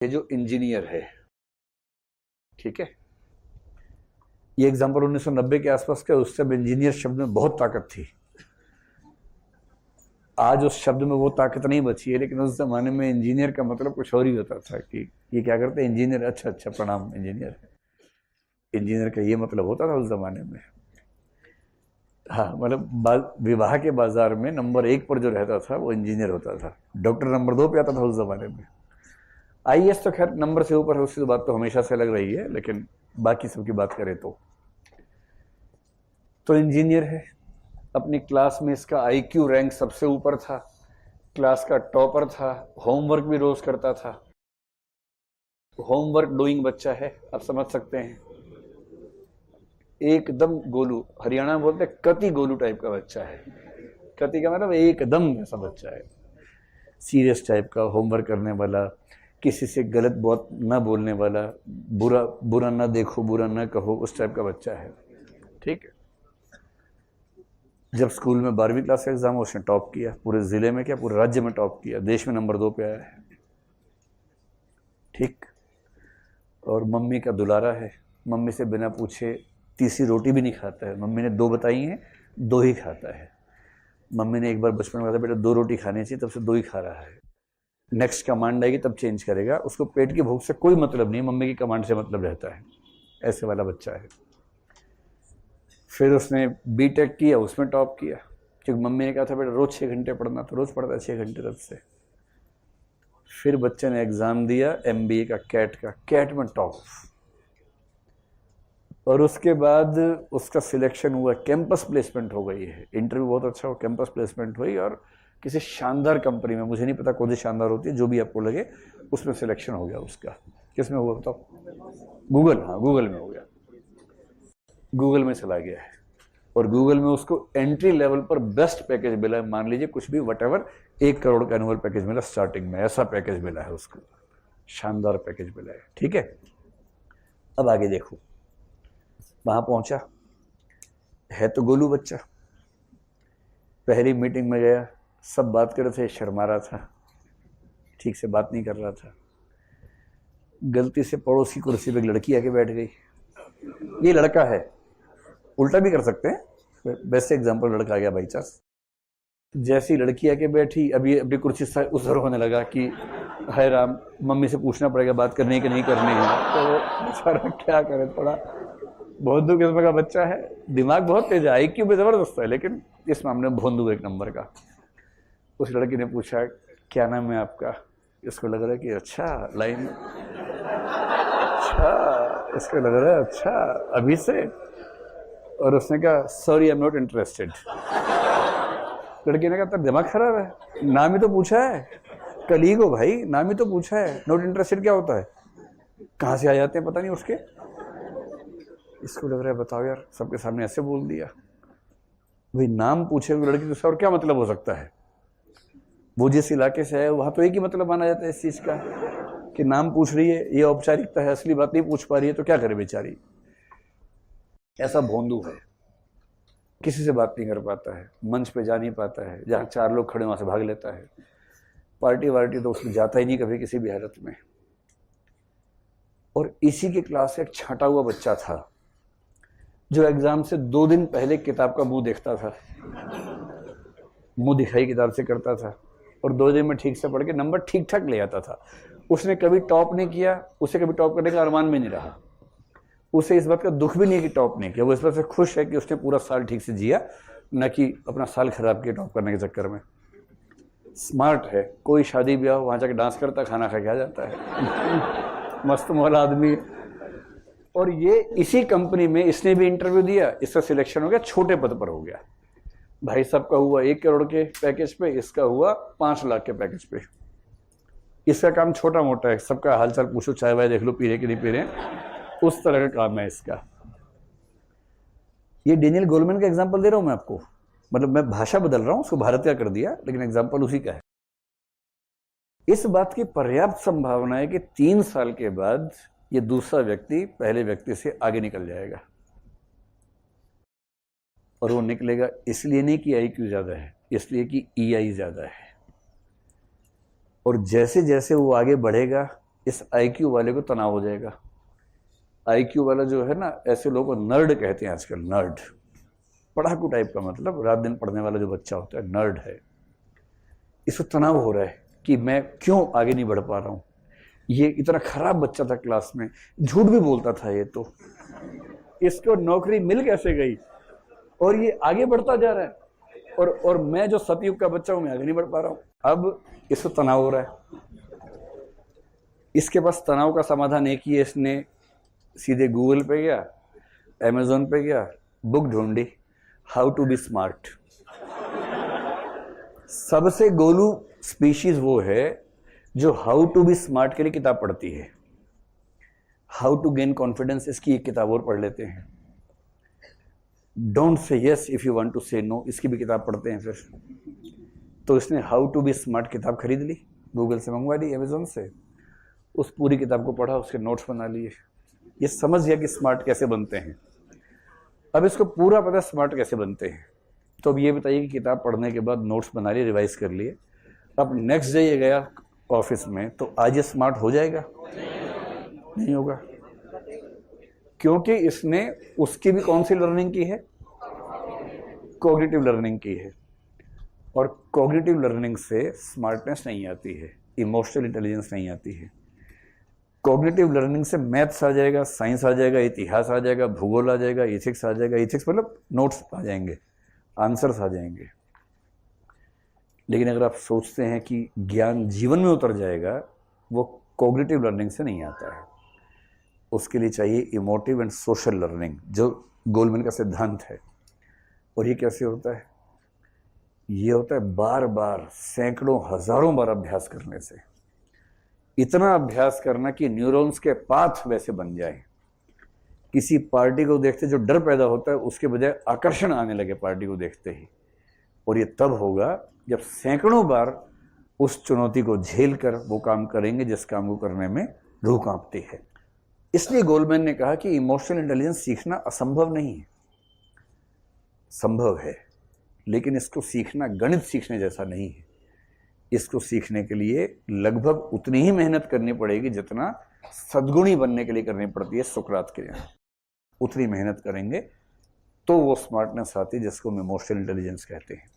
ये जो इंजीनियर है, ठीक है, ये एग्जाम्पल 1990 के आसपास का। उस समय इंजीनियर शब्द में बहुत ताकत थी। आज उस शब्द में वो ताकत नहीं बची है, लेकिन उस जमाने में इंजीनियर का मतलब कुछ और ही होता था कि ये क्या करते हैं इंजीनियर, अच्छा अच्छा प्रणाम इंजीनियर है। इंजीनियर का ये मतलब होता था उस जमाने में। हाँ, मतलब विवाह के बाजार में नंबर 1 पर जो रहता था वो इंजीनियर होता था। डॉक्टर नंबर 2 पे आता था उस जमाने में। आईएएस तो खैर नंबर से ऊपर है, उसकी तो बात तो हमेशा से लग रही है, लेकिन बाकी सबकी बात करें तो इंजीनियर है। अपनी क्लास में इसका आईक्यू रैंक सबसे ऊपर था, क्लास का टॉपर था, होमवर्क भी रोज करता था। होमवर्क डूइंग बच्चा है, आप समझ सकते हैं। एकदम गोलू, हरियाणा में बोलते हैं कति गोलू टाइप का बच्चा है। कति का मतलब एकदम ऐसा बच्चा है, सीरियस टाइप का, होमवर्क करने वाला, किसी से गलत बात ना बोलने वाला, बुरा बुरा ना देखो, बुरा ना कहो, उस टाइप का बच्चा है। ठीक है। जब स्कूल में 12वीं क्लास का एग्जाम, उसने टॉप किया, पूरे जिले में क्या पूरे राज्य में टॉप किया, देश में नंबर 2 पे आया है। ठीक। और मम्मी का दुलारा है, मम्मी से बिना पूछे तीसरी रोटी भी नहीं खाता है। मम्मी ने 2 बताई हैं, 2 ही खाता है। मम्मी ने एक बार बचपन में कहा था बेटा 2 रोटी खानी चाहिए, तब से 2 ही खा रहा है। नेक्स्ट कमांड आएगी तब चेंज करेगा। उसको पेट की भूख से कोई मतलब नहीं, मम्मी की कमांड से मतलब रहता है। ऐसे वाला बच्चा है। फिर उसने बीटेक किया, उसमें टॉप किया, क्योंकि मम्मी ने कहा था बेटा रोज 6 घंटे पढ़ना, तो रोज पढ़ता 6 घंटे तब से। फिर बच्चे ने एग्जाम दिया एमबीए का, कैट में टॉप। और उसके बाद उसका सिलेक्शन हुआ, कैंपस प्लेसमेंट हो गई है, इंटरव्यू बहुत अच्छा हो, कैंपस प्लेसमेंट हुई और किसी शानदार कंपनी में, मुझे नहीं पता कौन सी शानदार होती है, जो भी आपको लगे, उसमें सिलेक्शन हो गया उसका। किस में हुआ बताओ? गूगल, हाँ गूगल में हो गया। गूगल में चला गया है और गूगल में उसको एंट्री लेवल पर बेस्ट पैकेज मिला है। मान लीजिए कुछ भी, वटएवर, 1 करोड़ का एनुअल पैकेज मिला स्टार्टिंग में, ऐसा पैकेज मिला है उसको, शानदार पैकेज मिला है। ठीक है। अब आगे देखो, वहां पहुंचा है तो गोलू बच्चा। पहली मीटिंग में गया, सब बात कर रहे थे, शर्मा रहा था, ठीक से बात नहीं कर रहा था। गलती से पड़ोस की कुर्सी पे एक लड़की आके बैठ गई। ये लड़का है, उल्टा भी कर सकते हैं, बेस्ट एग्जांपल लड़का आ गया बाई चांस। जैसी लड़की आके बैठी, अभी अपनी कुर्सी से उधर होने लगा कि हाय राम, मम्मी से पूछना पड़ेगा बात करनी है कि नहीं करनी है। तो बेचारा क्या करे, थोड़ा भोंदू किस्म का बच्चा है, दिमाग बहुत तेज है, आईक्यू भी जबरदस्त है, लेकिन इस मामले में भोंदू 1 नंबर का। उस लड़की ने पूछा क्या नाम है आपका? इसको लग रहा है कि अच्छा लाइन, अच्छा, इसको लग रहा है अच्छा अभी से। और उसने कहा sorry I am not interested. लड़की ने कहा तेरा दिमाग खराब है, नाम ही तो पूछा है, कलीग हो भाई, नाम ही तो पूछा है, नॉट इंटरेस्टेड क्या होता है? कहाँ से आ जाते हैं पता नहीं उसके। इसको लग रहा है बताओ यार, सबके सामने ऐसे बोल दिया भाई, नाम पूछे हुए लड़की तो और क्या मतलब हो सकता है? वो जिस इलाके से है वहां तो एक ही मतलब माना जाता है इस चीज का कि नाम पूछ रही है, ये औपचारिकता है, असली बात नहीं पूछ पा रही है तो क्या करे बेचारी। ऐसा भोंदू है, किसी से बात नहीं कर पाता है, मंच पे जा नहीं पाता है, जहां 4 लोग खड़े वहां से भाग लेता है, पार्टी वार्टी तो उसमें जाता ही नहीं कभी किसी भी हालत में। और इसी के क्लास से एक छांटा हुआ बच्चा था जो एग्जाम से 2 दिन पहले किताब का मुंह देखता था, मुंह दिखाई किताब से करता था, और 2 दिन में ठीक से पढ़ के नंबर ठीक ठाक ले आता था। उसने कभी टॉप नहीं किया, उसे कभी टॉप करने का अरमान भी नहीं रहा, उसे इस बात का दुख भी नहीं है कि टॉप नहीं किया, वो इस बात से खुश है कि उसने पूरा साल ठीक से जिया, न कि अपना साल खराब किया टॉप करने के चक्कर में। स्मार्ट है, कोई शादी ब्याह वहां जाके डांस करता, खाना खा के आ जाता है। मस्त मौला आदमी। और ये इसी कंपनी में इसने भी इंटरव्यू दिया, इसका सिलेक्शन हो गया, छोटे पद पर हो गया। भाई साहब का हुआ 1 करोड़ के पैकेज पे, इसका हुआ 5 लाख के पैकेज पे। इसका काम छोटा मोटा है, सबका हालचाल पूछो, चाय वाय देख लो, पी रहे कि नहीं पी रहे, उस तरह का काम है इसका। ये डेनियल गोलमैन का एग्जांपल दे रहा हूं मैं आपको, मतलब मैं भाषा बदल रहा हूं, उसको भारतीय कर दिया, लेकिन एग्जांपल उसी का है। इस बात की पर्याप्त संभावना है कि 3 साल के बाद ये दूसरा व्यक्ति पहले व्यक्ति से आगे निकल जाएगा। और वो निकलेगा इसलिए नहीं कि आईक्यू ज्यादा है, इसलिए कि ईआई ज्यादा है। और जैसे जैसे वो आगे बढ़ेगा इस आईक्यू वाले को तनाव हो जाएगा। आईक्यू वाला जो है ना, ऐसे लोगों को नर्ड कहते हैं आजकल, नर्ड, पढ़ाकू टाइप का, मतलब रात दिन पढ़ने वाला जो बच्चा होता है नर्ड है। इसको तनाव हो रहा है कि मैं क्यों आगे नहीं बढ़ पा रहा हूं, ये इतना खराब बच्चा था क्लास में, झूठ भी बोलता था ये, तो इसको नौकरी मिल कैसे गई और ये आगे बढ़ता जा रहा है, और मैं जो सतयुग का बच्चा हूं मैं आगे नहीं बढ़ पा रहा हूं। अब इसको तनाव हो रहा है। इसके पास तनाव का समाधान एक ही है, इसने सीधे गूगल पे गया, अमेजोन पे गया, बुक ढूंढी, हाउ टू बी स्मार्ट। सबसे गोलू स्पीशीज वो है जो हाउ टू बी स्मार्ट के लिए किताब पढ़ती है। हाउ टू गेन कॉन्फिडेंस, इसकी एक किताब और पढ़ लेते हैं। Don't say yes if you want to say no, इसकी भी किताब पढ़ते हैं फिर। तो इसने हाउ टू बी स्मार्ट किताब खरीद ली, गूगल से मंगवा ली, अमेजोन से, उस पूरी किताब को पढ़ा, उसके नोट्स बना लिए, ये समझ गया कि स्मार्ट कैसे बनते हैं। अब इसको पूरा पता स्मार्ट कैसे बनते हैं। तो अब ये बताइए कि किताब पढ़ने के बाद नोट्स बना लिए, रिवाइज कर लिए, अब नेक्स्ट डे ये गया ऑफिस में, तो आज ये स्मार्ट हो जाएगा? नहीं होगा, क्योंकि इसने उसकी भी कौन सी लर्निंग की है? कॉग्निटिव लर्निंग की है। और कॉग्निटिव लर्निंग से स्मार्टनेस नहीं आती है, इमोशनल इंटेलिजेंस नहीं आती है। कॉग्निटिव लर्निंग से मैथ्स आ जाएगा, साइंस आ जाएगा, इतिहास आ जाएगा, भूगोल आ जाएगा, इथिक्स आ जाएगा, इथिक्स मतलब नोट्स आ जाएंगे, आंसर्स आ जाएंगे। लेकिन अगर आप सोचते हैं कि ज्ञान जीवन में उतर जाएगा, वो कॉग्निटिव लर्निंग से नहीं आता है। उसके लिए चाहिए इमोटिव एंड सोशल लर्निंग, जो गोलमैन का सिद्धांत है। और ये कैसे होता है? ये होता है बार बार, सैकड़ों हजारों बार अभ्यास करने से। इतना अभ्यास करना कि न्यूरॉन्स के पाथ वैसे बन जाए। किसी पार्टी को देखते जो डर पैदा होता है, उसके बजाय आकर्षण आने लगे पार्टी को देखते ही। और ये तब होगा जब सैकड़ों बार उस चुनौती को झेल कर वो काम करेंगे जिस काम को करने में रूह कांपती है। इसलिए गोलमैन ने कहा कि इमोशनल इंटेलिजेंस सीखना असंभव नहीं है, संभव है, लेकिन इसको सीखना गणित सीखने जैसा नहीं है। इसको सीखने के लिए लगभग उतनी ही मेहनत करनी पड़ेगी जितना सद्गुणी बनने के लिए करनी पड़ती है सुकरात के लिए। उतनी मेहनत करेंगे तो वो स्मार्टनेस आती है जिसको हम इमोशनल इंटेलिजेंस कहते हैं।